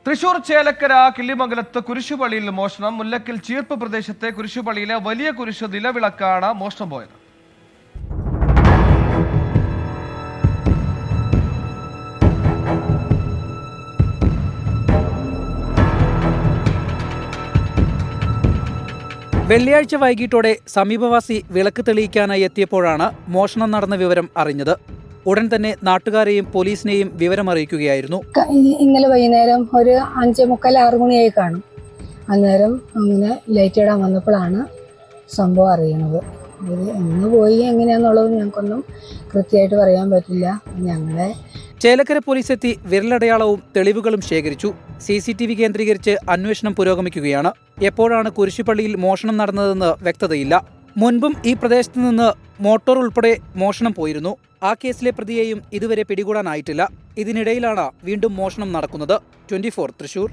തൃശൂർ ചേലക്കര കിള്ളിമംഗലത്ത് കുരിശുപള്ളിയിൽ മോഷണം. മുല്ലക്കൽ ചീർപ്പ് പ്രദേശത്തെ കുരിശുപള്ളിയിലെ വലിയ കുരിശ് നിലവിളക്കാണ് മോഷണം പോയത്. വെള്ളിയാഴ്ച വൈകിട്ടോടെ സമീപവാസി വിളക്ക് തെളിയിക്കാനായി എത്തിയപ്പോഴാണ് മോഷണം നടന്ന വിവരം അറിഞ്ഞത്. ഉടൻ തന്നെ നാട്ടുകാരെയും പോലീസിനെയും വിവരമറിയിക്കുകയായിരുന്നു. ഇന്നലെ വൈകുന്നേരം ഒരു 5:45-6 മണിയായി കാണും. അന്നേരം അങ്ങനെ ലൈറ്റ് ഇടാൻ വന്നപ്പോഴാണ് സംഭവം അറിയണത്. ഇത് എന്ന് പോയി എങ്ങനെയാണെന്നുള്ളത് ഞങ്ങൾക്കൊന്നും കൃത്യമായിട്ട് പറയാൻ പറ്റില്ല. ഞങ്ങളെ ചേലക്കര പോലീസ് എത്തി വിരലടയാളവും തെളിവുകളും ശേഖരിച്ചു. CCTV കേന്ദ്രീകരിച്ച് അന്വേഷണം പുരോഗമിക്കുകയാണ്. എപ്പോഴാണ് കുരിശുപള്ളിയിൽ മോഷണം നടന്നതെന്ന് വ്യക്തതയില്ല. മുൻപും ഈ പ്രദേശത്ത് നിന്ന് മോട്ടോർ ഉൾപ്പെടെ മോഷണം പോയിരുന്നു. ആ കേസിലെ പ്രതിയെയും ഇതുവരെ പിടികൂടാനായിട്ടില്ല. ഇതിനിടയിലാണ് വീണ്ടും മോഷണം നടക്കുന്നത്. 24 തൃശൂർ.